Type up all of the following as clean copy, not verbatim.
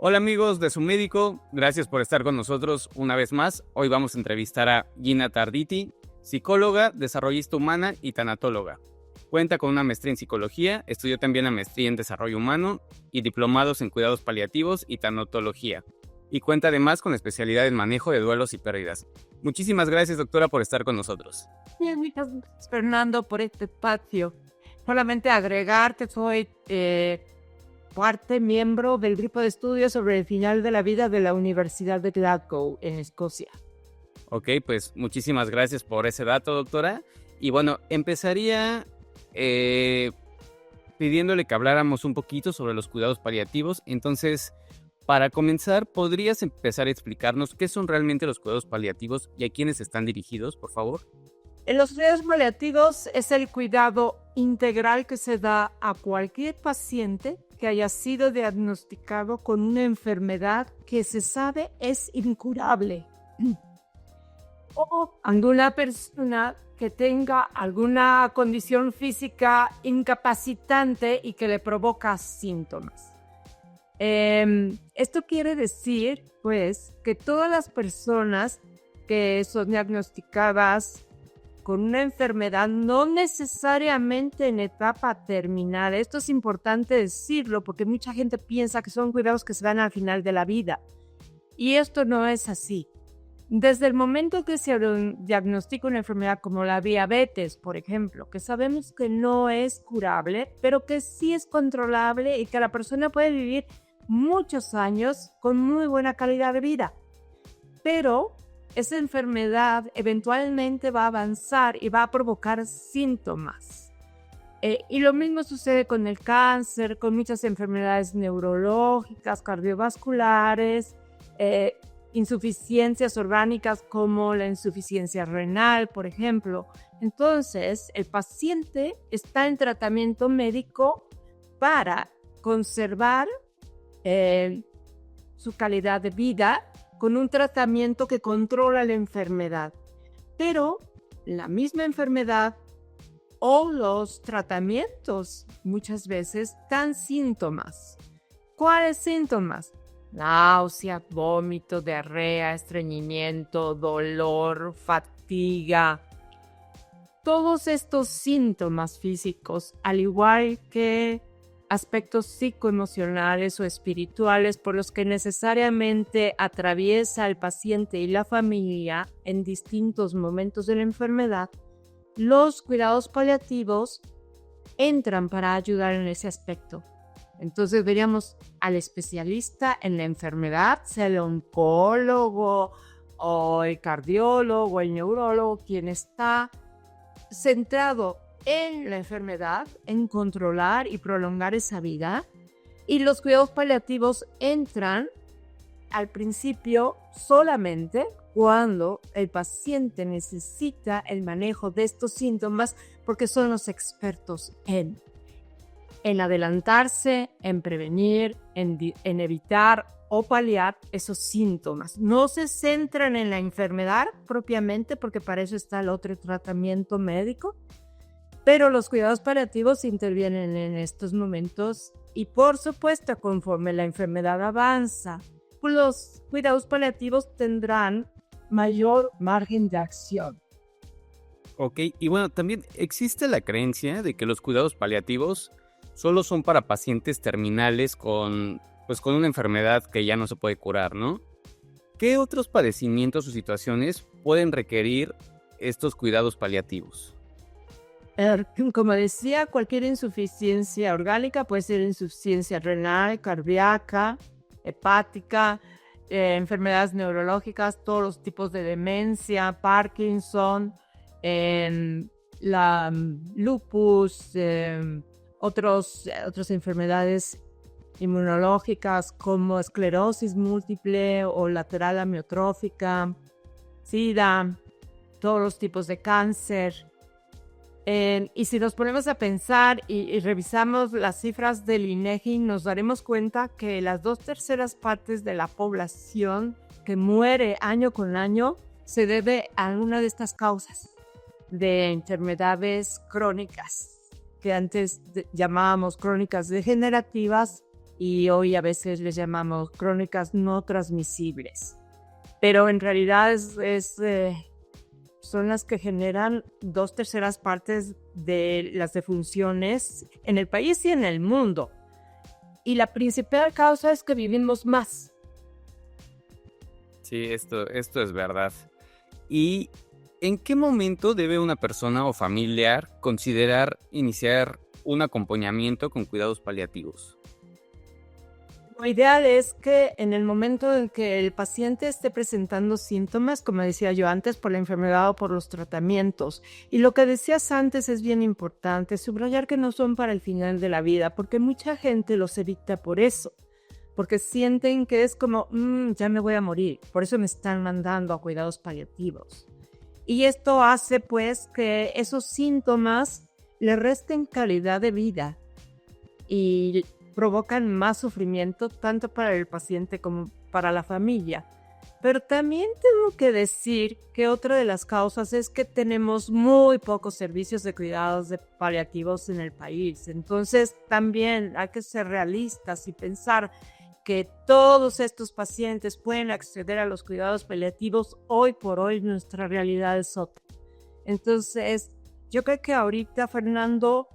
Hola amigos de Su Médico, gracias por estar con nosotros una vez más. Hoy vamos a entrevistar a Gina Tarditi, psicóloga, desarrollista humana y tanatóloga. Cuenta con una maestría en psicología, estudió también la maestría en desarrollo humano y diplomados en cuidados paliativos y tanatología. Y cuenta además con especialidad en manejo de duelos y pérdidas. Muchísimas gracias, doctora, por estar con nosotros. Bien, muchas gracias, Fernando, por este espacio. Solamente agregar que soy parte miembro del grupo de estudios sobre el final de la vida de la Universidad de Glasgow, en Escocia. Ok, pues muchísimas gracias por ese dato, doctora. Y bueno, empezaría pidiéndole que habláramos un poquito sobre los cuidados paliativos. Entonces, para comenzar, ¿podrías empezar a explicarnos qué son realmente los cuidados paliativos y a quiénes están dirigidos, por favor? En los cuidados paliativos es el cuidado integral que se da a cualquier paciente que haya sido diagnosticado con una enfermedad que se sabe es incurable o alguna persona que tenga alguna condición física incapacitante y que le provoca síntomas. Esto quiere decir, pues, que todas las personas que son diagnosticadas con una enfermedad, no necesariamente en etapa terminal. Esto es importante decirlo porque mucha gente piensa que son cuidados que se dan al final de la vida. Y esto no es así. Desde el momento que se diagnostica una enfermedad como la diabetes, por ejemplo, que sabemos que no es curable, pero que sí es controlable y que la persona puede vivir muchos años con muy buena calidad de vida. Pero esa enfermedad eventualmente va a avanzar y va a provocar síntomas. Y lo mismo sucede con el cáncer, con muchas enfermedades neurológicas, cardiovasculares, insuficiencias orgánicas como la insuficiencia renal, por ejemplo. Entonces, el paciente está en tratamiento médico para conservar su calidad de vida con un tratamiento que controla la enfermedad. Pero la misma enfermedad o los tratamientos muchas veces dan síntomas. ¿Cuáles síntomas? Náusea, vómito, diarrea, estreñimiento, dolor, fatiga. Todos estos síntomas físicos, al igual que aspectos psicoemocionales o espirituales por los que necesariamente atraviesa el paciente y la familia en distintos momentos de la enfermedad, los cuidados paliativos entran para ayudar en ese aspecto. Entonces veríamos al especialista en la enfermedad, sea el oncólogo o el cardiólogo o el neurólogo, quien está centrado en la enfermedad, en controlar y prolongar esa vida. Y los cuidados paliativos entran al principio solamente cuando el paciente necesita el manejo de estos síntomas porque son los expertos en adelantarse, en prevenir, en evitar o paliar esos síntomas. No se centran en la enfermedad propiamente porque para eso está el otro tratamiento médico, pero los cuidados paliativos intervienen en estos momentos y, por supuesto, conforme la enfermedad avanza, los cuidados paliativos tendrán mayor margen de acción. Ok, y bueno, también existe la creencia de que los cuidados paliativos solo son para pacientes terminales con una enfermedad que ya no se puede curar, ¿no? ¿Qué otros padecimientos o situaciones pueden requerir estos cuidados paliativos? Como decía, cualquier insuficiencia orgánica puede ser insuficiencia renal, cardíaca, hepática, enfermedades neurológicas, todos los tipos de demencia, Parkinson, lupus, otras enfermedades inmunológicas como esclerosis múltiple o lateral amiotrófica, SIDA, todos los tipos de cáncer. Y si nos ponemos a pensar y revisamos las cifras del INEGI, nos daremos cuenta que las 2/3 partes de la población que muere año con año se debe a una de estas causas de enfermedades crónicas, que antes llamábamos crónicas degenerativas y hoy a veces les llamamos crónicas no transmisibles. Pero en realidad son las que generan 2/3 partes de las defunciones en el país y en el mundo. Y la principal causa es que vivimos más. Sí, esto es verdad. ¿Y en qué momento debe una persona o familiar considerar iniciar un acompañamiento con cuidados paliativos? Lo ideal es que en el momento en que el paciente esté presentando síntomas, como decía yo antes, por la enfermedad o por los tratamientos. Y lo que decías antes es bien importante, subrayar que no son para el final de la vida, porque mucha gente los evita por eso, porque sienten que es como, ya me voy a morir, por eso me están mandando a cuidados paliativos. Y esto hace pues que esos síntomas le resten calidad de vida y provocan más sufrimiento tanto para el paciente como para la familia. Pero también tengo que decir que otra de las causas es que tenemos muy pocos servicios de cuidados paliativos en el país. Entonces también hay que ser realistas y pensar que todos estos pacientes pueden acceder a los cuidados paliativos. Hoy por hoy nuestra realidad es otra. Entonces yo creo que ahorita, Fernando,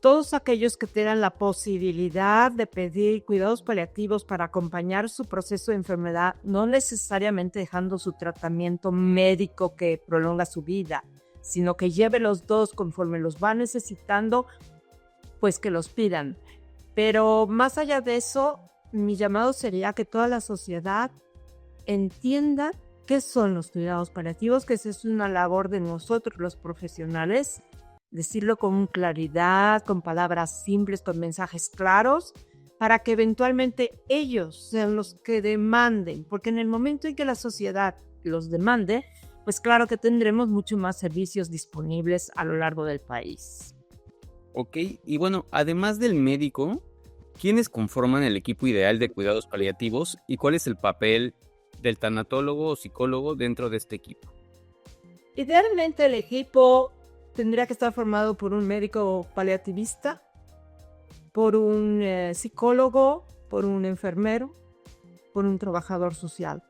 todos aquellos que tengan la posibilidad de pedir cuidados paliativos para acompañar su proceso de enfermedad, no necesariamente dejando su tratamiento médico que prolonga su vida, sino que lleve los dos conforme los va necesitando, pues que los pidan. Pero más allá de eso, mi llamado sería que toda la sociedad entienda qué son los cuidados paliativos, que esa es una labor de nosotros los profesionales, decirlo con claridad, con palabras simples, con mensajes claros, para que eventualmente ellos sean los que demanden, porque en el momento en que la sociedad los demande, pues claro que tendremos mucho más servicios disponibles a lo largo del país. Ok, y bueno, además del médico, ¿quiénes conforman el equipo ideal de cuidados paliativos y cuál es el papel del tanatólogo o psicólogo dentro de este equipo? Idealmente el equipo tendría que estar formado por un médico paliativista, por un psicólogo, por un enfermero, por un trabajador social.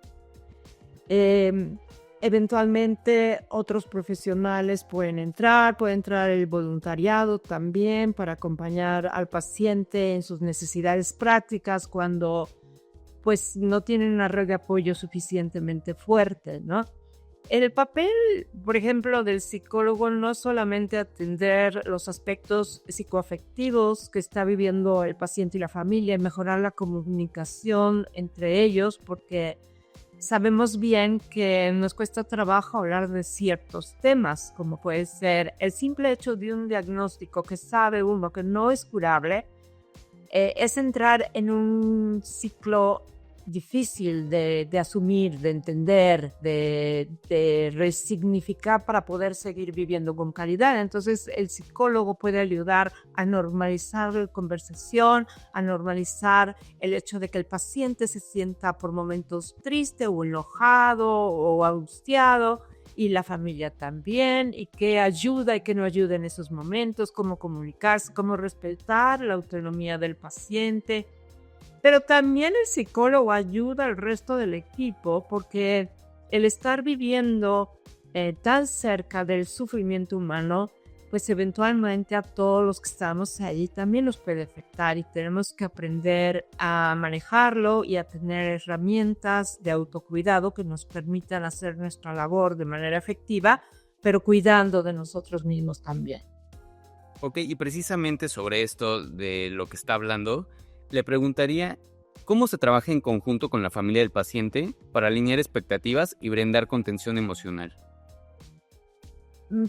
Eventualmente otros profesionales puede entrar el voluntariado también para acompañar al paciente en sus necesidades prácticas cuando pues no tienen una red de apoyo suficientemente fuerte, ¿no? El papel, por ejemplo, del psicólogo no es solamente atender los aspectos psicoafectivos que está viviendo el paciente y la familia y mejorar la comunicación entre ellos, porque sabemos bien que nos cuesta trabajo hablar de ciertos temas, como puede ser el simple hecho de un diagnóstico que sabe uno que no es curable, es entrar en un ciclo difícil de asumir, de entender, de resignificar para poder seguir viviendo con calidad. Entonces el psicólogo puede ayudar a normalizar la conversación, a normalizar el hecho de que el paciente se sienta por momentos triste o enojado o angustiado, y la familia también, y qué ayuda y qué no ayuda en esos momentos, cómo comunicarse, cómo respetar la autonomía del paciente. Pero también el psicólogo ayuda al resto del equipo porque el estar viviendo tan cerca del sufrimiento humano, pues eventualmente a todos los que estamos ahí también nos puede afectar y tenemos que aprender a manejarlo y a tener herramientas de autocuidado que nos permitan hacer nuestra labor de manera efectiva, pero cuidando de nosotros mismos también. Ok, y precisamente sobre esto de lo que está hablando, le preguntaría cómo se trabaja en conjunto con la familia del paciente para alinear expectativas y brindar contención emocional.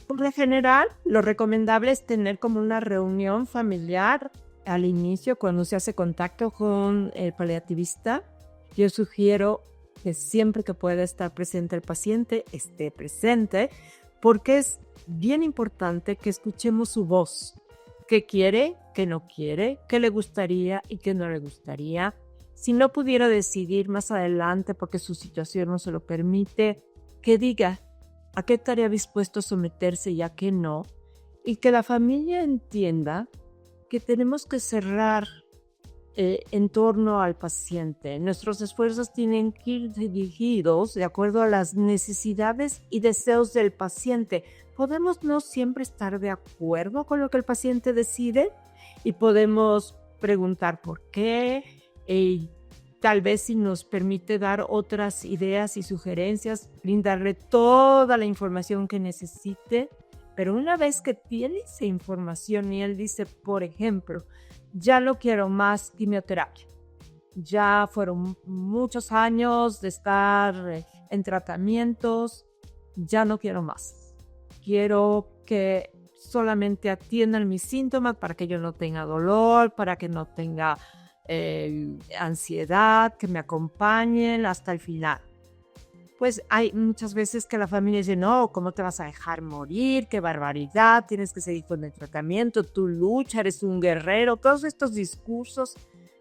Por lo general, lo recomendable es tener como una reunión familiar al inicio cuando se hace contacto con el paliativista. Yo sugiero que siempre que pueda estar presente el paciente, esté presente, porque es bien importante que escuchemos su voz. ¿Qué quiere? ¿Qué no quiere? ¿Qué le gustaría y qué no le gustaría? Si no pudiera decidir más adelante porque su situación no se lo permite, que diga a qué estaría dispuesto a someterse y a qué no, y que la familia entienda que tenemos que cerrar en torno al paciente. Nuestros esfuerzos tienen que ir dirigidos de acuerdo a las necesidades y deseos del paciente. Podemos no siempre estar de acuerdo con lo que el paciente decide y podemos preguntar por qué y tal vez si nos permite dar otras ideas y sugerencias, brindarle toda la información que necesite. Pero una vez que tiene esa información y él dice, por ejemplo, ya no quiero más quimioterapia. Ya fueron muchos años de estar en tratamientos. Ya no quiero más. Quiero que solamente atiendan mis síntomas para que yo no tenga dolor, para que no tenga ansiedad, que me acompañen hasta el final. Pues hay muchas veces que la familia dice, no, ¿cómo te vas a dejar morir? ¡Qué barbaridad! Tienes que seguir con el tratamiento, tú lucha, eres un guerrero. Todos estos discursos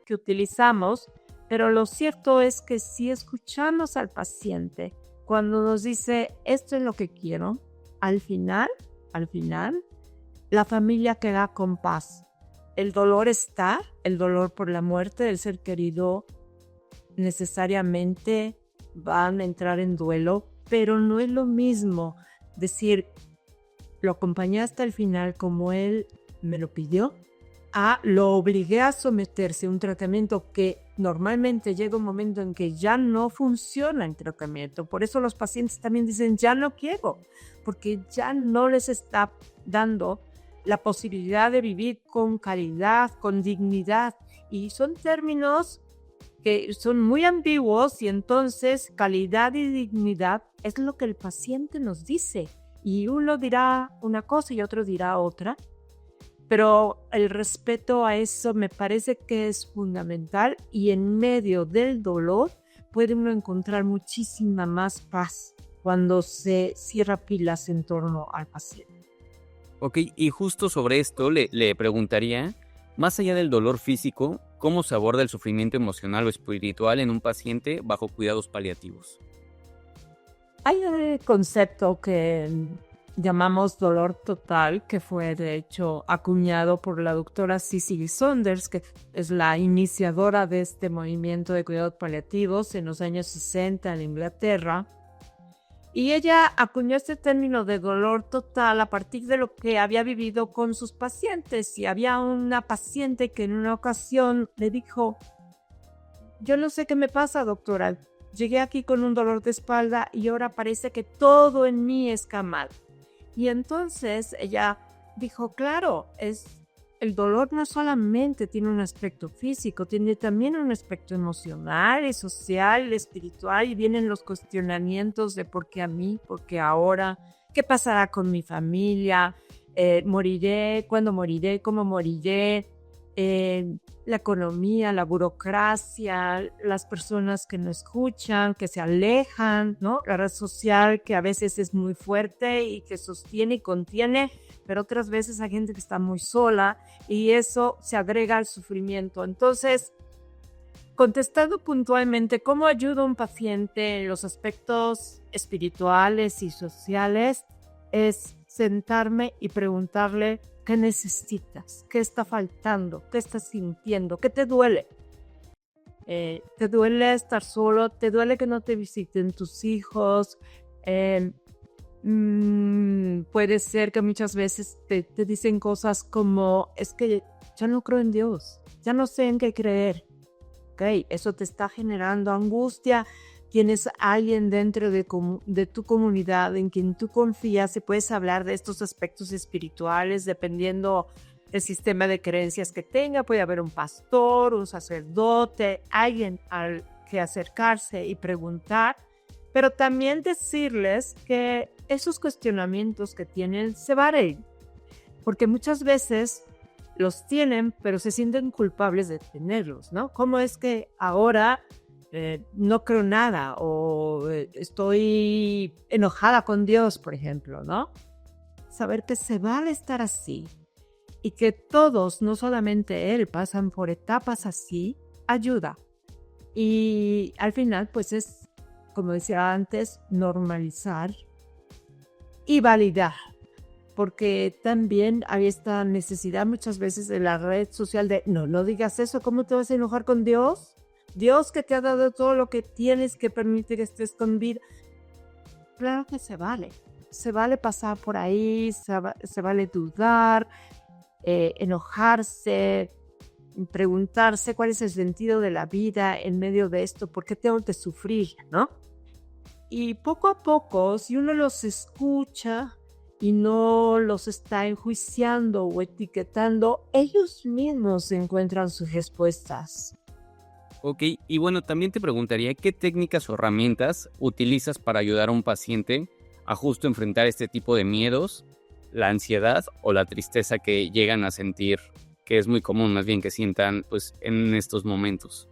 que utilizamos, pero lo cierto es que si escuchamos al paciente, cuando nos dice, esto es lo que quiero, al final, la familia queda con paz. El dolor está, el dolor por la muerte del ser querido necesariamente van a entrar en duelo, pero no es lo mismo decir, lo acompañé hasta el final como él me lo pidió, a lo obligué a someterse a un tratamiento que normalmente llega un momento en que ya no funciona el tratamiento. Por eso los pacientes también dicen, ya no quiero, porque ya no les está dando la posibilidad de vivir con calidad, con dignidad. Y son términos que son muy ambiguos y entonces calidad y dignidad es lo que el paciente nos dice. Y uno dirá una cosa y otro dirá otra. Pero el respeto a eso me parece que es fundamental y en medio del dolor puede uno encontrar muchísima más paz cuando se cierra pilas en torno al paciente. Ok, y justo sobre esto le preguntaría, más allá del dolor físico, ¿cómo se aborda el sufrimiento emocional o espiritual en un paciente bajo cuidados paliativos? Hay un concepto que llamamos dolor total, que fue de hecho acuñado por la doctora Cicely Saunders, que es la iniciadora de este movimiento de cuidados paliativos en los años 60 en Inglaterra. Y ella acuñó este término de dolor total a partir de lo que había vivido con sus pacientes. Y había una paciente que en una ocasión le dijo, yo no sé qué me pasa, doctora. Llegué aquí con un dolor de espalda y ahora parece que todo en mí es camal. Y entonces ella dijo, claro, el dolor no solamente tiene un aspecto físico, tiene también un aspecto emocional y social, espiritual, y vienen los cuestionamientos de por qué a mí, por qué ahora, qué pasará con mi familia, moriré, cuándo moriré, cómo moriré, la economía, la burocracia, las personas que no escuchan, que se alejan, ¿no? La red social que a veces es muy fuerte y que sostiene y contiene, pero otras veces hay gente que está muy sola y eso se agrega al sufrimiento. Entonces, contestando puntualmente, ¿cómo ayuda a un paciente en los aspectos espirituales y sociales? Es sentarme y preguntarle, ¿qué necesitas? ¿Qué está faltando? ¿Qué estás sintiendo? ¿Qué te duele? ¿Te duele estar solo? ¿Te duele que no te visiten tus hijos? Puede ser que muchas veces te dicen cosas como, es que ya no creo en Dios, ya no sé en qué creer. Okay, eso te está generando angustia. Tienes a alguien dentro de tu comunidad en quien tú confías y puedes hablar de estos aspectos espirituales dependiendo del sistema de creencias que tenga. Puede haber un pastor, un sacerdote, alguien al que acercarse y preguntar, pero también decirles que esos cuestionamientos que tienen se valen, porque muchas veces los tienen, pero se sienten culpables de tenerlos, ¿no? ¿Cómo es que ahora no creo nada o estoy enojada con Dios, por ejemplo, ¿no? Saber que se vale estar así y que todos, no solamente él, pasan por etapas así, ayuda. Y al final, pues es, como decía antes, normalizar y validar. porque también hay esta necesidad muchas veces de la red social de no digas eso, ¿cómo te vas a enojar con Dios? Dios que te ha dado todo lo que tienes, que permite que estés con vida. Claro que se vale pasar por ahí, se vale dudar, enojarse, preguntarse cuál es el sentido de la vida en medio de esto, por qué tengo que sufrir, ¿no? Y poco a poco, si uno los escucha y no los está enjuiciando o etiquetando, ellos mismos encuentran sus respuestas. Ok, y bueno, también te preguntaría qué técnicas o herramientas utilizas para ayudar a un paciente a justo enfrentar este tipo de miedos, la ansiedad o la tristeza que llegan a sentir, que es muy común más bien que sientan pues en estos momentos.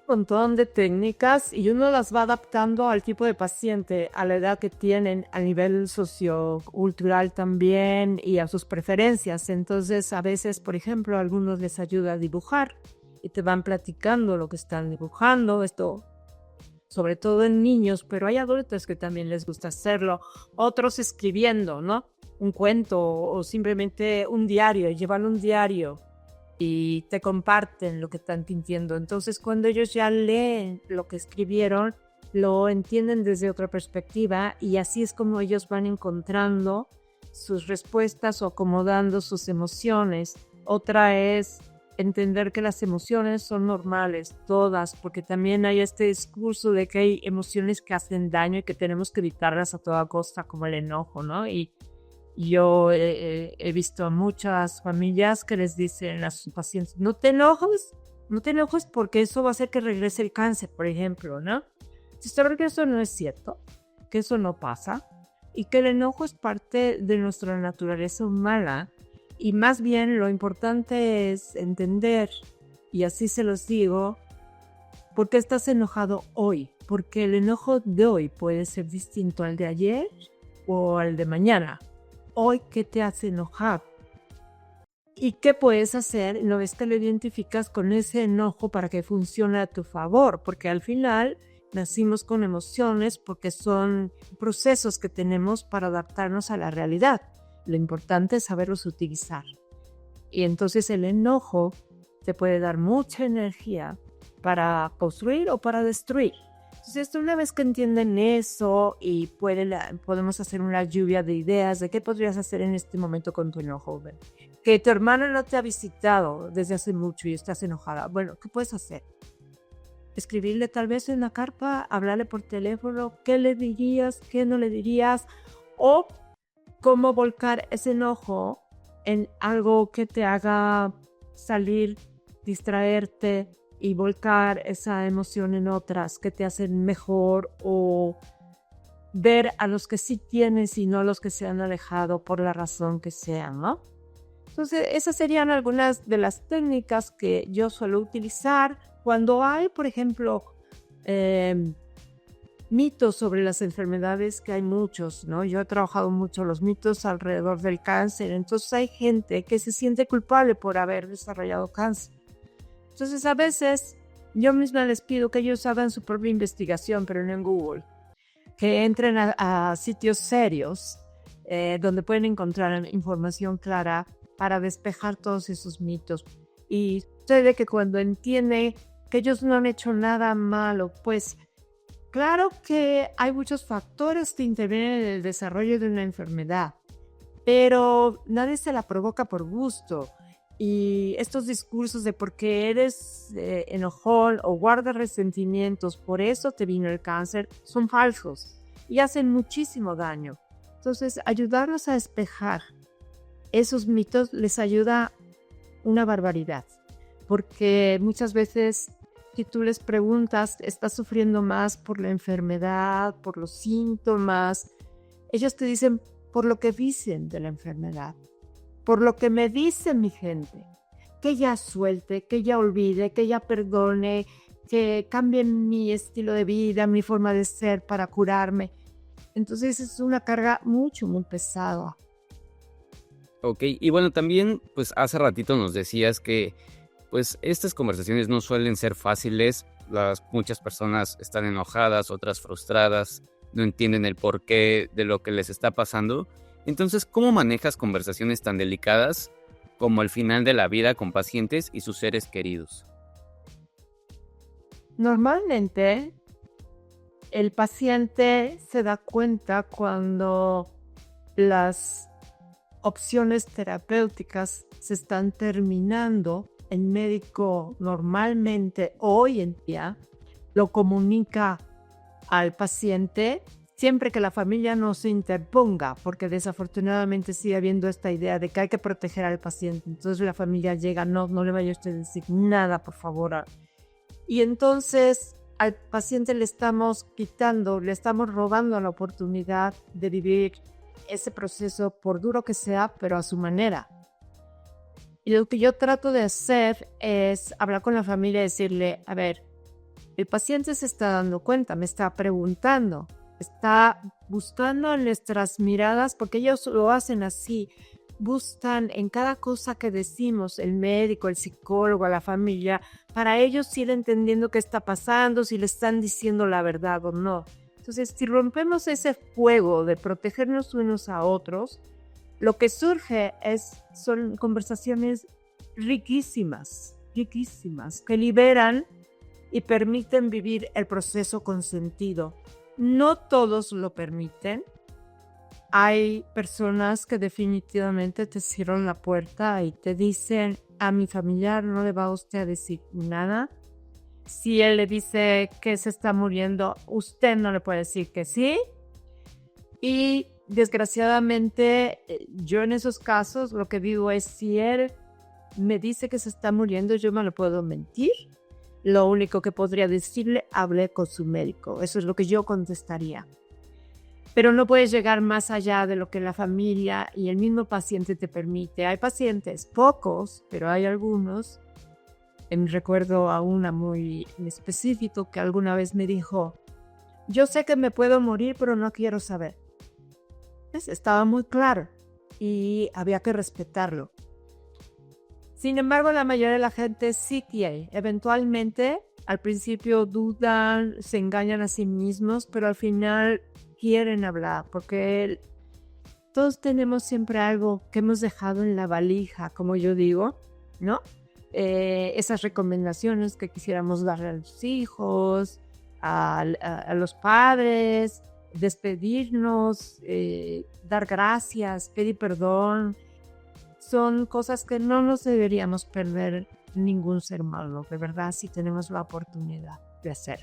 Montón de técnicas y uno las va adaptando al tipo de paciente, a la edad que tienen, a nivel sociocultural también y a sus preferencias. Entonces, a veces, por ejemplo, a algunos les ayuda a dibujar y te van platicando lo que están dibujando, esto sobre todo en niños, pero hay adultos que también les gusta hacerlo, otros escribiendo, ¿no? Un cuento o simplemente un diario, llevan un diario y te comparten lo que están sintiendo. Entonces, cuando ellos ya leen lo que escribieron, lo entienden desde otra perspectiva y así es como ellos van encontrando sus respuestas o acomodando sus emociones. Otra es entender que las emociones son normales, todas, porque también hay este discurso de que hay emociones que hacen daño y que tenemos que evitarlas a toda costa, como el enojo, ¿no? Y yo he visto a muchas familias que les dicen a sus pacientes, no te enojes porque eso va a hacer que regrese el cáncer, por ejemplo, ¿no? Si saber que eso no es cierto, que eso no pasa y que el enojo es parte de nuestra naturaleza humana y más bien lo importante es entender, y así se los digo, por qué estás enojado hoy, porque el enojo de hoy puede ser distinto al de ayer o al de mañana. Hoy, ¿qué te hace enojar? ¿Y qué puedes hacer una vez que lo identificas con ese enojo para que funcione a tu favor? Porque al final nacimos con emociones porque son procesos que tenemos para adaptarnos a la realidad. Lo importante es saberlos utilizar. Y entonces el enojo te puede dar mucha energía para construir o para destruir. Entonces, una vez que entienden eso y podemos hacer una lluvia de ideas de qué podrías hacer en este momento con tu enojo. Que tu hermano no te ha visitado desde hace mucho y estás enojada. Bueno, ¿qué puedes hacer? Escribirle tal vez en una carta, hablarle por teléfono, qué le dirías, qué no le dirías, o cómo volcar ese enojo en algo que te haga salir, distraerte y volcar esa emoción en otras que te hacen mejor, o ver a los que sí tienes y no a los que se han alejado por la razón que sea, ¿no? Entonces, esas serían algunas de las técnicas que yo suelo utilizar cuando hay, por ejemplo, mitos sobre las enfermedades, que hay muchos, ¿no? Yo he trabajado mucho los mitos alrededor del cáncer, entonces hay gente que se siente culpable por haber desarrollado cáncer. Entonces a veces yo misma les pido que ellos hagan su propia investigación, pero no en Google, que entren a sitios serios donde pueden encontrar información clara para despejar todos esos mitos. Y sucede que cuando entiende que ellos no han hecho nada malo, pues claro que hay muchos factores que intervienen en el desarrollo de una enfermedad, pero nadie se la provoca por gusto. Y estos discursos de porque eres enojón o guardas resentimientos, por eso te vino el cáncer, son falsos y hacen muchísimo daño. Entonces, ayudarlos a despejar esos mitos les ayuda una barbaridad, porque muchas veces si tú les preguntas, ¿estás sufriendo más por la enfermedad, por los síntomas? Ellos te dicen por lo que dicen de la enfermedad. Por lo que me dice mi gente, que ya suelte, que ya olvide, que ya perdone, que cambie mi estilo de vida, mi forma de ser para curarme. Entonces es una carga muy pesada. Ok, y bueno, también pues hace ratito nos decías que pues estas conversaciones no suelen ser fáciles. Muchas personas están enojadas, otras frustradas, no entienden el porqué de lo que les está pasando. Entonces, ¿cómo manejas conversaciones tan delicadas como el final de la vida con pacientes y sus seres queridos? Normalmente, el paciente se da cuenta cuando las opciones terapéuticas se están terminando. El médico normalmente hoy en día lo comunica al paciente siempre que la familia no se interponga, porque desafortunadamente sigue habiendo esta idea de que hay que proteger al paciente. Entonces la familia llega, no le vaya usted a decir nada, por favor. Y entonces al paciente le estamos robando la oportunidad de vivir ese proceso, por duro que sea, pero a su manera. Y lo que yo trato de hacer es hablar con la familia y decirle, a ver, el paciente se está dando cuenta, me está preguntando, está buscando en nuestras miradas, porque ellos lo hacen así, buscan en cada cosa que decimos, el médico, el psicólogo, la familia, para ellos ir entendiendo qué está pasando, si le están diciendo la verdad o no. Entonces, si rompemos ese fuego de protegernos unos a otros, lo que surge son conversaciones riquísimas, que liberan y permiten vivir el proceso con sentido. No todos lo permiten. Hay personas que definitivamente te cierran la puerta y te dicen, a mi familiar no le va a usted a decir nada. Si él le dice que se está muriendo, usted no le puede decir que sí. Y desgraciadamente, yo en esos casos lo que digo es, si él me dice que se está muriendo, yo me lo puedo mentir. Lo único que podría decirle, hablé con su médico. Eso es lo que yo contestaría. Pero no puedes llegar más allá de lo que la familia y el mismo paciente te permite. Hay pacientes, pocos, pero hay algunos. Recuerdo a una muy específico que alguna vez me dijo, yo sé que me puedo morir, pero no quiero saber. Estaba muy claro y había que respetarlo. Sin embargo, la mayoría de la gente sí quiere. Eventualmente, al principio dudan, se engañan a sí mismos, pero al final quieren hablar, porque todos tenemos siempre algo que hemos dejado en la valija, como yo digo, ¿no? Esas recomendaciones que quisiéramos darle a los hijos, a los padres, despedirnos, dar gracias, pedir perdón. Son cosas que no nos deberíamos perder ningún ser humano, de verdad, si tenemos la oportunidad de hacer.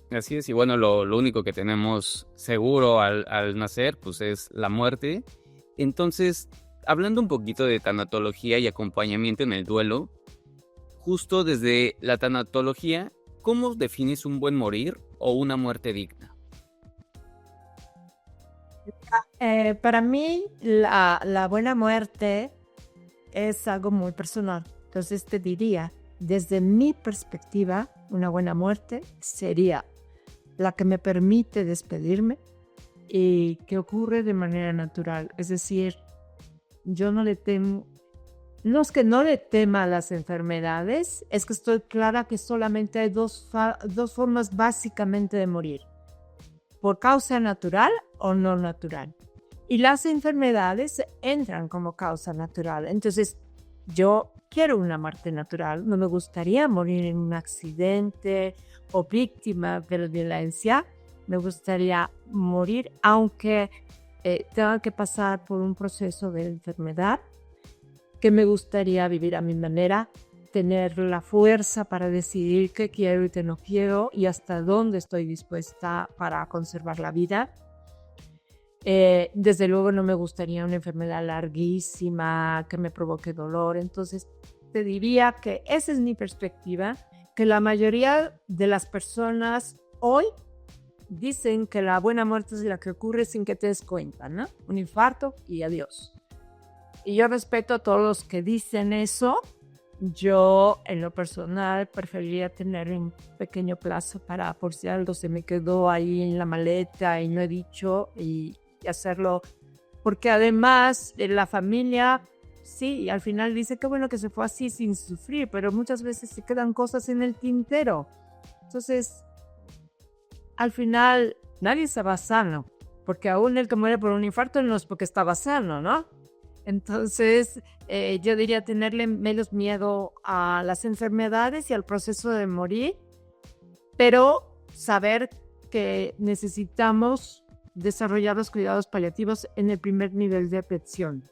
Así es, y bueno, lo único que tenemos seguro al nacer, pues es la muerte. Entonces, hablando un poquito de tanatología y acompañamiento en el duelo, justo desde la tanatología, ¿cómo defines un buen morir o una muerte digna? Para mí, la buena muerte es algo muy personal. Entonces te diría, desde mi perspectiva, una buena muerte sería la que me permite despedirme y que ocurre de manera natural. Es decir, yo no le temo, no es que no le tema a las enfermedades, es que estoy clara que solamente hay dos formas básicamente de morir: por causa natural o no natural. Y las enfermedades entran como causa natural. Entonces, yo quiero una muerte natural. No me gustaría morir en un accidente o víctima de la violencia. Me gustaría morir aunque tenga que pasar por un proceso de enfermedad, que me gustaría vivir a mi manera, tener la fuerza para decidir qué quiero y qué no quiero y hasta dónde estoy dispuesta para conservar la vida. Desde luego no me gustaría una enfermedad larguísima que me provoque dolor. Entonces te diría que esa es mi perspectiva, que la mayoría de las personas hoy dicen que la buena muerte es la que ocurre sin que te des cuenta, ¿no? Un infarto y adiós. Y yo respeto a todos los que dicen eso. Yo, en lo personal, preferiría tener un pequeño plazo para, por si algo se me quedó ahí en la maleta y no he dicho, y hacerlo, porque además la familia, sí, al final dice que bueno que se fue así sin sufrir, pero muchas veces se quedan cosas en el tintero. Entonces, al final, nadie se va sano. porque aún el que muere por un infarto no es porque estaba sano, ¿no? Entonces, yo diría tenerle menos miedo a las enfermedades y al proceso de morir, pero saber que necesitamos desarrollar los cuidados paliativos en el primer nivel de atención,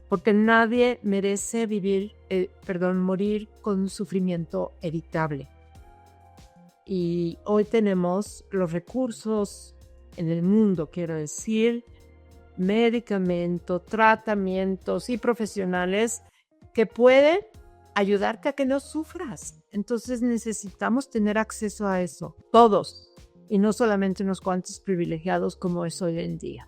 porque nadie merece morir con sufrimiento evitable. Y hoy tenemos los recursos en el mundo, quiero decir, medicamentos, tratamientos y profesionales que pueden ayudarte a que no sufras. Entonces necesitamos tener acceso a eso, todos, y no solamente unos cuantos privilegiados como es hoy en día.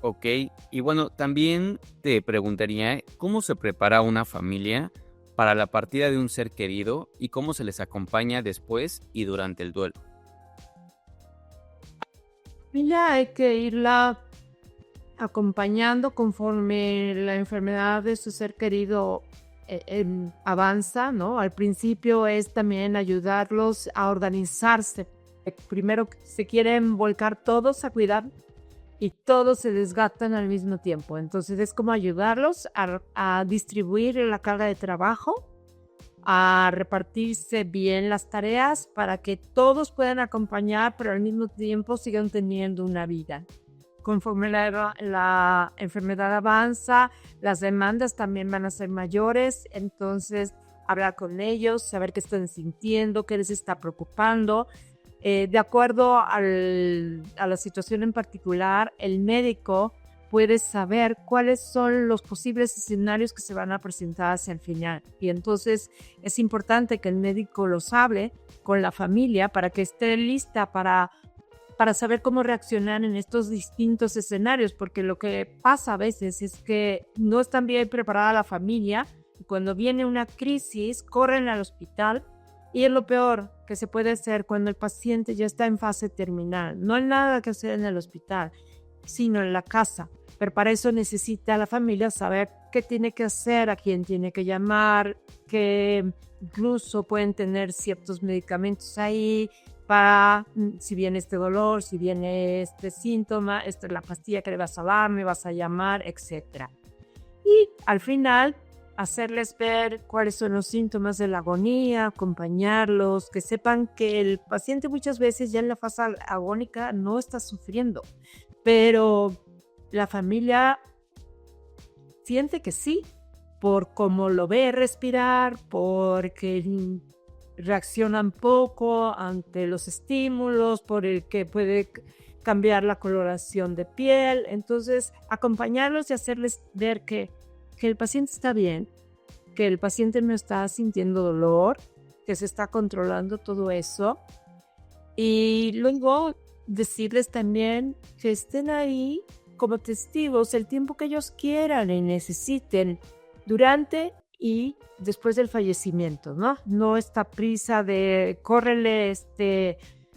Ok, y bueno, también te preguntaría cómo se prepara una familia para la partida de un ser querido y cómo se les acompaña después y durante el duelo. Mira, hay que irla acompañando conforme la enfermedad de su ser querido avanza, ¿no? Al principio es también ayudarlos a organizarse. Primero se quieren volcar todos a cuidar y todos se desgastan al mismo tiempo. Entonces es como ayudarlos a distribuir la carga de trabajo, a repartirse bien las tareas para que todos puedan acompañar, pero al mismo tiempo sigan teniendo una vida. Conforme la enfermedad avanza, las demandas también van a ser mayores, entonces hablar con ellos, saber qué están sintiendo, qué les está preocupando. De acuerdo a la situación en particular, el médico puede saber cuáles son los posibles escenarios que se van a presentar hacia el final. Y entonces es importante que el médico los hable con la familia para que esté lista para saber cómo reaccionar en estos distintos escenarios, porque lo que pasa a veces es que no están bien preparada la familia y cuando viene una crisis corren al hospital y es lo peor que se puede hacer cuando el paciente ya está en fase terminal. No hay nada que hacer en el hospital, sino en la casa, pero para eso necesita la familia saber qué tiene que hacer, a quién tiene que llamar, que incluso pueden tener ciertos medicamentos ahí, para si viene este dolor, si viene este síntoma, esta es la pastilla que le vas a dar, me vas a llamar, etc. Y al final, hacerles ver cuáles son los síntomas de la agonía, acompañarlos, que sepan que el paciente muchas veces ya en la fase agónica no está sufriendo, pero la familia siente que sí, por cómo lo ve respirar, porque reaccionan poco ante los estímulos, por el que puede cambiar la coloración de piel. Entonces, acompañarlos y hacerles ver que el paciente está bien, que el paciente no está sintiendo dolor, que se está controlando todo eso. Y luego decirles también que estén ahí como testigos el tiempo que ellos quieran y necesiten durante y después del fallecimiento, ¿no? No esta prisa de córrele,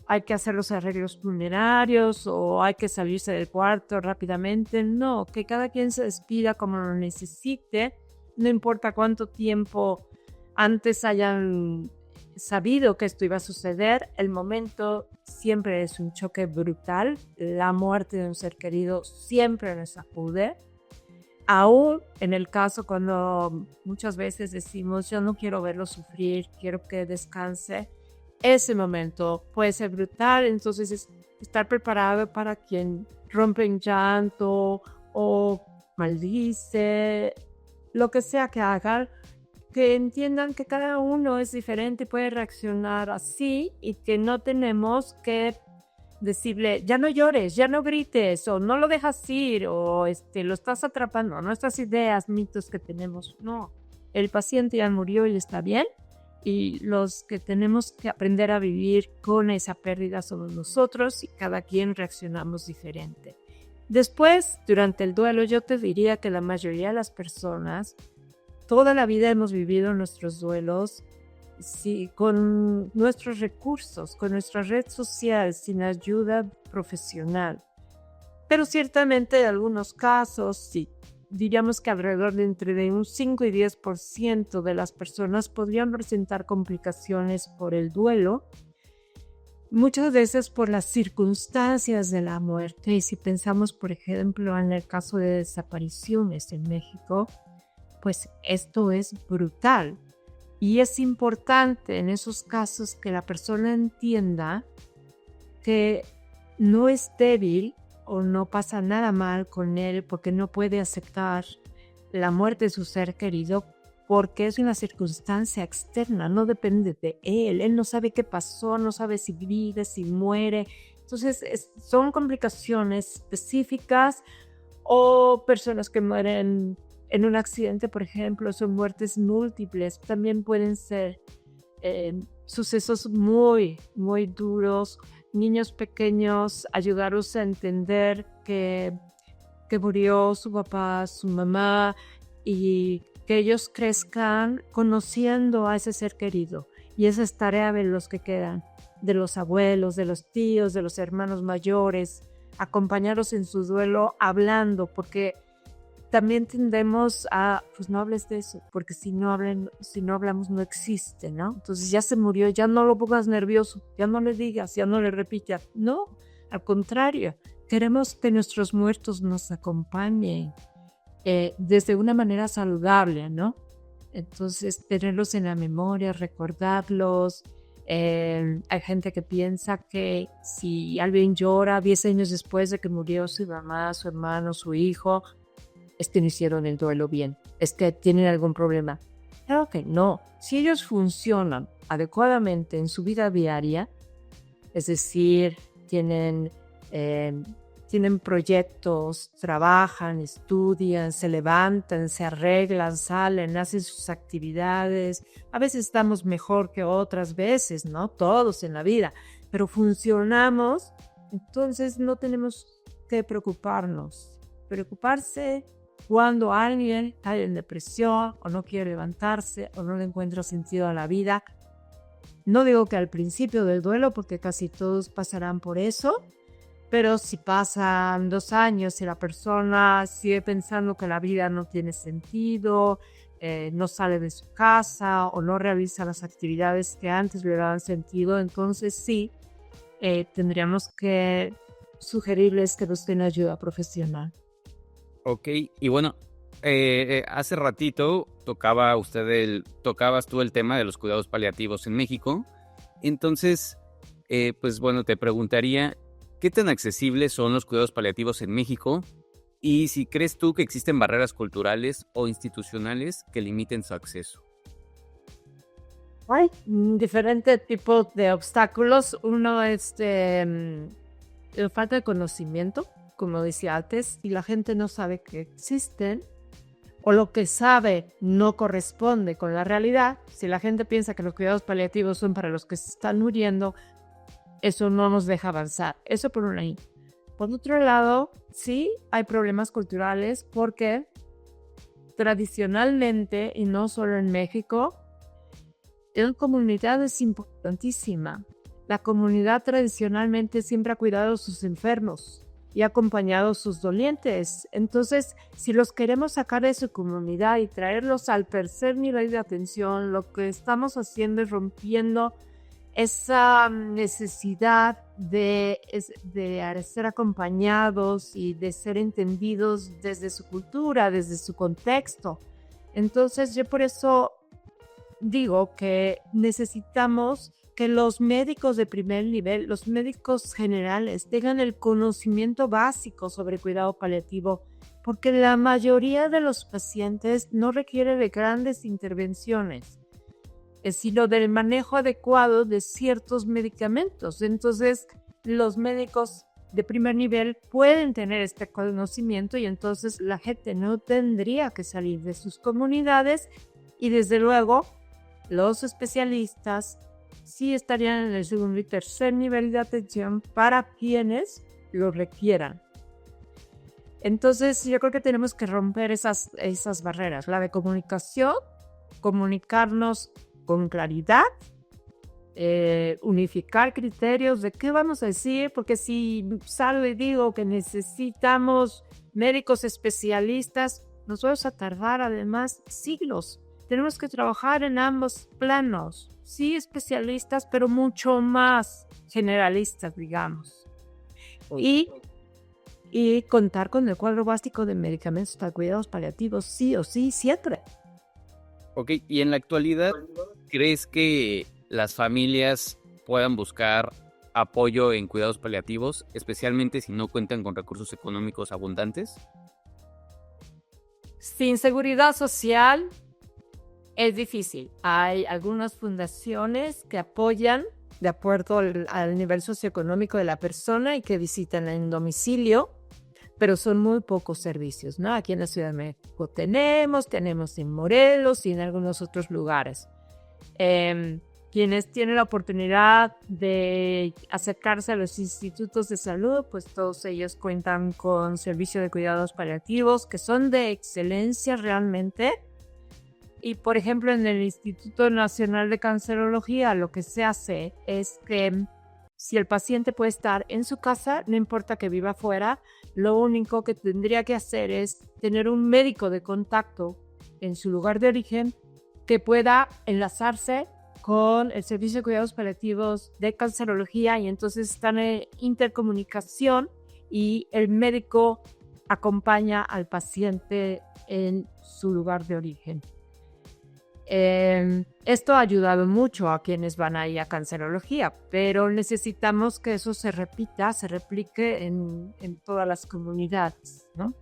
hay que hacer los arreglos funerarios o hay que salirse del cuarto rápidamente. No, que cada quien se despida como lo necesite, no importa cuánto tiempo antes hayan sabido que esto iba a suceder, el momento siempre es un choque brutal, la muerte de un ser querido siempre nos sacude. Aún en el caso cuando muchas veces decimos yo no quiero verlo sufrir, quiero que descanse, ese momento puede ser brutal, entonces es estar preparado para quien rompe en llanto o maldice, lo que sea que hagan, que entiendan que cada uno es diferente y puede reaccionar así y que no tenemos que decirle, ya no llores, ya no grites, o no lo dejas ir, o lo estás atrapando, no estas ideas, mitos que tenemos. No, el paciente ya murió y está bien, y los que tenemos que aprender a vivir con esa pérdida somos nosotros y cada quien reaccionamos diferente. Después, durante el duelo, yo te diría que la mayoría de las personas, toda la vida hemos vivido nuestros duelos, sí, con nuestros recursos, con nuestra red social, sin ayuda profesional. Pero ciertamente en algunos casos, sí, diríamos que alrededor de entre un 5 y 10% de las personas podrían presentar complicaciones por el duelo. muchas veces por las circunstancias de la muerte. Y si pensamos, por ejemplo, en el caso de desapariciones en México, pues esto es brutal. Y es importante en esos casos que la persona entienda que no es débil o no pasa nada mal con él porque no puede aceptar la muerte de su ser querido porque es una circunstancia externa, no depende de él. Él no sabe qué pasó, no sabe si vive, si muere. Entonces son complicaciones específicas o personas que mueren en un accidente, por ejemplo, son muertes múltiples. También pueden ser sucesos muy, muy duros. Niños pequeños, ayudarlos a entender que murió su papá, su mamá, y que ellos crezcan conociendo a ese ser querido. Y esa es tarea de los que quedan, de los abuelos, de los tíos, de los hermanos mayores, acompañarlos en su duelo hablando, porque también tendemos a, pues no hables de eso, porque si no hablamos no existe, ¿no? Entonces ya se murió, ya no lo pongas nervioso, ya no le digas, ya no le repitas. No, al contrario, queremos que nuestros muertos nos acompañen desde una manera saludable, ¿no? Entonces tenerlos en la memoria, recordarlos. Hay gente que piensa que si alguien llora 10 años después de que murió su mamá, su hermano, su hijo, es que no hicieron el duelo bien, es que tienen algún problema. Claro que no. Si ellos funcionan adecuadamente en su vida diaria, es decir, tienen proyectos, trabajan, estudian, se levantan, se arreglan, salen, hacen sus actividades. A veces estamos mejor que otras veces, ¿no? Todos en la vida, pero funcionamos, entonces no tenemos que preocuparnos. Preocuparse cuando alguien cae en depresión o no quiere levantarse o no le encuentra sentido a la vida. No digo que al principio del duelo, porque casi todos pasarán por eso, pero si pasan 2 años y la persona sigue pensando que la vida no tiene sentido, no sale de su casa o no realiza las actividades que antes le daban sentido, entonces sí, tendríamos que sugerirles que busquen ayuda profesional. Ok, y bueno, hace ratito tocabas tú el tema de los cuidados paliativos en México. Entonces, pues bueno, te preguntaría, ¿qué tan accesibles son los cuidados paliativos en México? Y si crees tú que existen barreras culturales o institucionales que limiten su acceso. Hay diferentes tipos de obstáculos. Uno es la falta de conocimiento, como decía antes, y la gente no sabe que existen, o lo que sabe no corresponde con la realidad. Si la gente piensa que los cuidados paliativos son para los que se están muriendo, eso no nos deja avanzar. Eso por un lado. Por otro lado, sí hay problemas culturales porque tradicionalmente, y no solo en México, la comunidad es importantísima. La comunidad tradicionalmente siempre ha cuidado a sus enfermos y ha acompañado a sus dolientes. Entonces, si los queremos sacar de su comunidad y traerlos al tercer nivel de atención, lo que estamos haciendo es rompiendo esa necesidad de ser acompañados y de ser entendidos desde su cultura, desde su contexto. Entonces, yo por eso digo que necesitamos que los médicos de primer nivel, los médicos generales, tengan el conocimiento básico sobre cuidado paliativo, porque la mayoría de los pacientes no requiere de grandes intervenciones, sino del manejo adecuado de ciertos medicamentos. Entonces, los médicos de primer nivel pueden tener este conocimiento y entonces la gente no tendría que salir de sus comunidades y desde luego los especialistas sí estarían en el segundo y tercer nivel de atención para quienes lo requieran. Entonces yo creo que tenemos que romper esas barreras, la de comunicación, comunicarnos con claridad, unificar criterios de qué vamos a decir, porque si salgo y digo que necesitamos médicos especialistas, nos vamos a tardar además siglos. tenemos que trabajar en ambos planos. Sí, especialistas, pero mucho más generalistas, digamos. Y contar con el cuadro básico de medicamentos para cuidados paliativos, sí o sí, siempre. Ok, y en la actualidad, ¿crees que las familias puedan buscar apoyo en cuidados paliativos, especialmente si no cuentan con recursos económicos abundantes? Sin seguridad social es difícil. Hay algunas fundaciones que apoyan de acuerdo al nivel socioeconómico de la persona y que visitan en domicilio, pero son muy pocos servicios, ¿no? Aquí en la Ciudad de México tenemos en Morelos y en algunos otros lugares. Quienes tienen la oportunidad de acercarse a los institutos de salud, pues todos ellos cuentan con servicios de cuidados paliativos que son de excelencia realmente. Y por ejemplo, en el Instituto Nacional de Cancerología, lo que se hace es que si el paciente puede estar en su casa, no importa que viva afuera, lo único que tendría que hacer es tener un médico de contacto en su lugar de origen que pueda enlazarse con el servicio de cuidados paliativos de cancerología, y entonces están en intercomunicación y el médico acompaña al paciente en su lugar de origen. Esto ha ayudado mucho a quienes van ahí a cancerología, pero necesitamos que eso se replique en todas las comunidades, ¿no?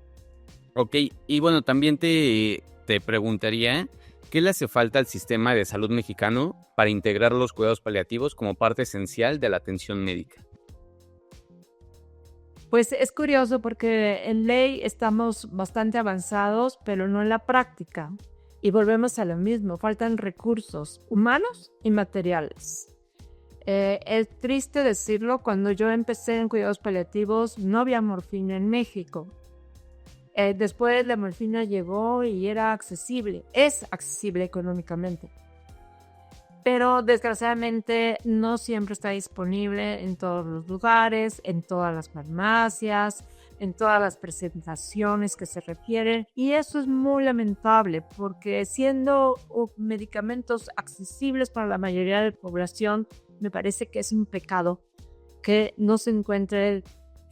Ok, y bueno, también te preguntaría, ¿qué le hace falta al sistema de salud mexicano para integrar los cuidados paliativos como parte esencial de la atención médica? Pues es curioso porque en ley estamos bastante avanzados, pero no en la práctica. Y volvemos a lo mismo, faltan recursos humanos y materiales. Es triste decirlo, cuando yo empecé en cuidados paliativos no había morfina en México. Después la morfina llegó y era accesible, es accesible económicamente. Pero desgraciadamente no siempre está disponible en todos los lugares, en todas las farmacias, en todas las presentaciones que se refieren, y eso es muy lamentable porque siendo medicamentos accesibles para la mayoría de la población, me parece que es un pecado que no se encuentren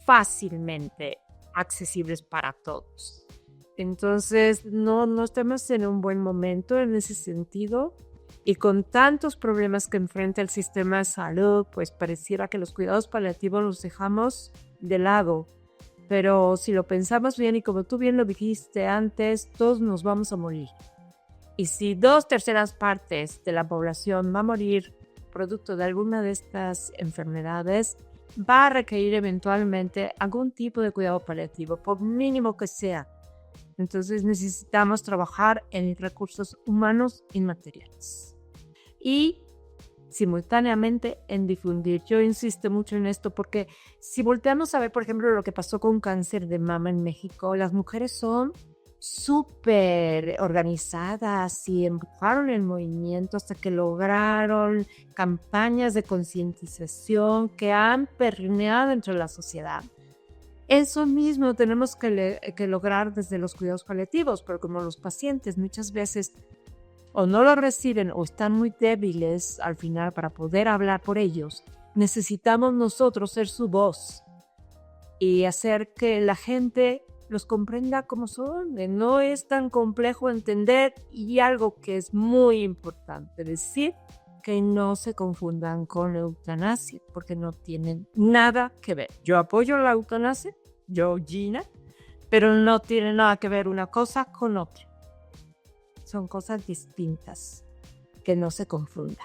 fácilmente accesibles para todos. Entonces no estamos en un buen momento en ese sentido, y con tantos problemas que enfrenta el sistema de salud, pues pareciera que los cuidados paliativos los dejamos de lado. Pero si lo pensamos bien, y como tú bien lo dijiste antes, todos nos vamos a morir. Y si 2/3 partes de la población va a morir producto de alguna de estas enfermedades, va a requerir eventualmente algún tipo de cuidado paliativo, por mínimo que sea. Entonces necesitamos trabajar en recursos humanos y materiales. Y simultáneamente en difundir. Yo insisto mucho en esto porque si volteamos a ver, por ejemplo, lo que pasó con cáncer de mama en México, las mujeres son súper organizadas y empujaron el movimiento hasta que lograron campañas de concientización que han permeado entre la sociedad. Eso mismo tenemos que lograr desde los cuidados paliativos, pero como los pacientes muchas veces o no lo reciben o están muy débiles al final para poder hablar por ellos, necesitamos nosotros ser su voz y hacer que la gente los comprenda como son. No es tan complejo entender, y algo que es muy importante decir, que no se confundan con la eutanasia, porque no tienen nada que ver. Yo apoyo la eutanasia, yo, Gina, pero no tiene nada que ver una cosa con otra. Son cosas distintas, que no se confunda.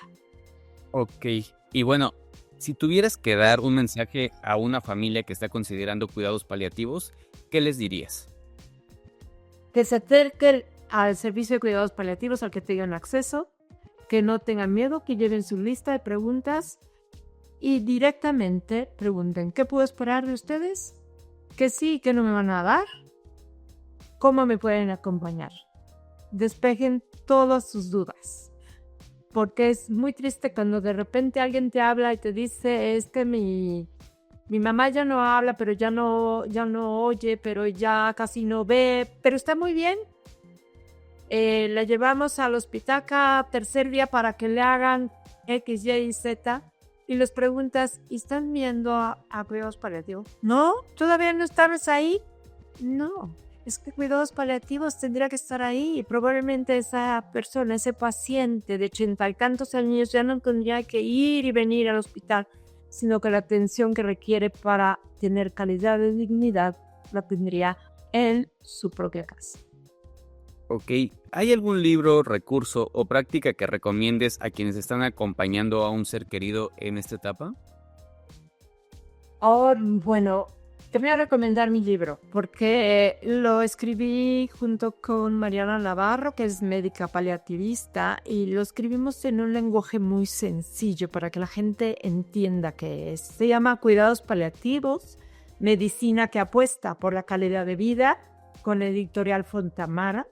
Ok, y bueno, si tuvieras que dar un mensaje a una familia que está considerando cuidados paliativos, ¿qué les dirías? Que se acerquen al servicio de cuidados paliativos al que tengan acceso, que no tengan miedo, que lleven su lista de preguntas y directamente pregunten: ¿qué puedo esperar de ustedes? ¿Qué sí y qué no me van a dar? ¿Cómo me pueden acompañar? Despejen todas sus dudas, porque es muy triste cuando de repente alguien te habla y te dice: es que mi mamá ya no habla, pero ya no oye, pero ya casi no ve, pero está muy bien. La llevamos al hospital cada tercer día para que le hagan X, Y y Z. Y les preguntas, ¿y están viendo a cuidados paliativos? No, todavía no estabas ahí. No, es que cuidados paliativos tendría que estar ahí. Y probablemente esa persona, ese paciente de 80 y tantos años ya no tendría que ir y venir al hospital, sino que la atención que requiere para tener calidad de dignidad la tendría en su propia casa. Ok, ¿hay algún libro, recurso o práctica que recomiendes a quienes están acompañando a un ser querido en esta etapa? Bueno, te voy a recomendar mi libro porque lo escribí junto con Mariana Navarro, que es médica paliativista, y lo escribimos en un lenguaje muy sencillo para que la gente entienda qué es. Se llama Cuidados Paliativos, medicina que apuesta por la calidad de vida, con Editorial Fontamara.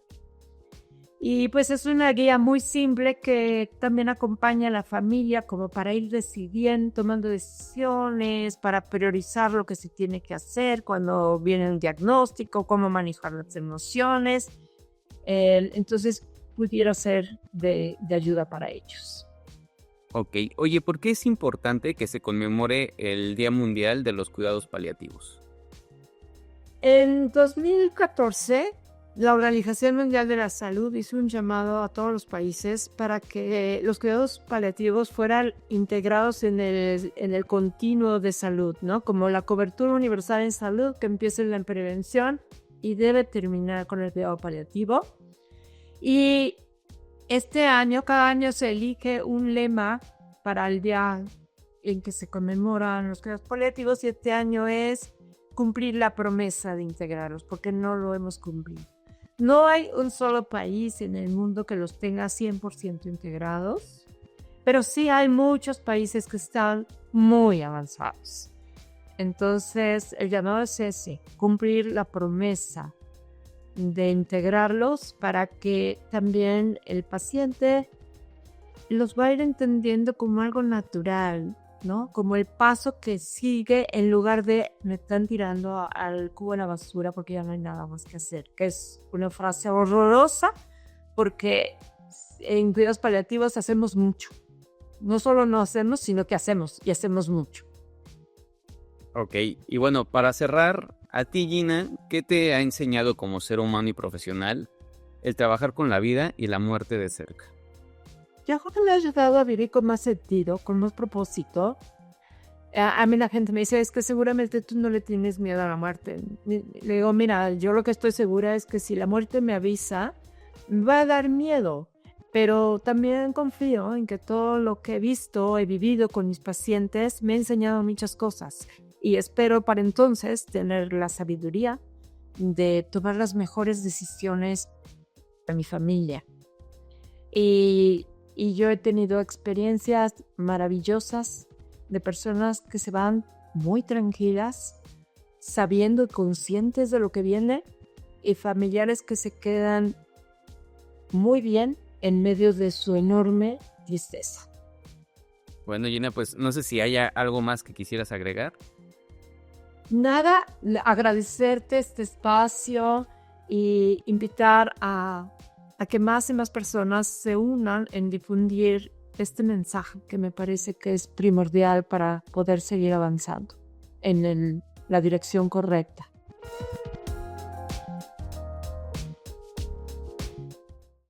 Y pues es una guía muy simple que también acompaña a la familia como para ir decidiendo, tomando decisiones, para priorizar lo que se tiene que hacer cuando viene un diagnóstico, cómo manejar las emociones. Entonces pudiera ser de ayuda para ellos. Ok, oye, ¿por qué es importante que se conmemore el Día Mundial de los Cuidados Paliativos? En 2014, la Organización Mundial de la Salud hizo un llamado a todos los países para que los cuidados paliativos fueran integrados en el continuo de salud, ¿no? Como la cobertura universal en salud, que empieza en la prevención y debe terminar con el cuidado paliativo. Y este año, cada año se elige un lema para el día en que se conmemoran los cuidados paliativos, y este año es cumplir la promesa de integrarlos, porque no lo hemos cumplido. No hay un solo país en el mundo que los tenga 100% integrados, pero sí hay muchos países que están muy avanzados. Entonces, el llamado es ese, cumplir la promesa de integrarlos para que también el paciente los va a ir entendiendo como algo natural, ¿no? Como el paso que sigue en lugar de me están tirando al cubo de la basura porque ya no hay nada más que hacer, que es una frase horrorosa porque en cuidados paliativos hacemos mucho. No solo no hacemos, sino que hacemos y hacemos mucho. Ok, y bueno, para cerrar, a ti, Gina, ¿qué te ha enseñado como ser humano y profesional el trabajar con la vida y la muerte de cerca? Yo creo que me ha ayudado a vivir con más sentido, con más propósito. A mí la gente me dice, es que seguramente tú no le tienes miedo a la muerte. Le digo, mira, yo lo que estoy segura es que si la muerte me avisa, me va a dar miedo. Pero también confío en que todo lo que he visto, he vivido con mis pacientes, me ha enseñado muchas cosas. Y espero para entonces tener la sabiduría de tomar las mejores decisiones para mi familia. Y yo he tenido experiencias maravillosas de personas que se van muy tranquilas, sabiendo y conscientes de lo que viene, y familiares que se quedan muy bien en medio de su enorme tristeza. Bueno, Gina, pues no sé si haya algo más que quisieras agregar. Nada, agradecerte este espacio y invitar a que más y más personas se unan en difundir este mensaje que me parece que es primordial para poder seguir avanzando en la dirección correcta.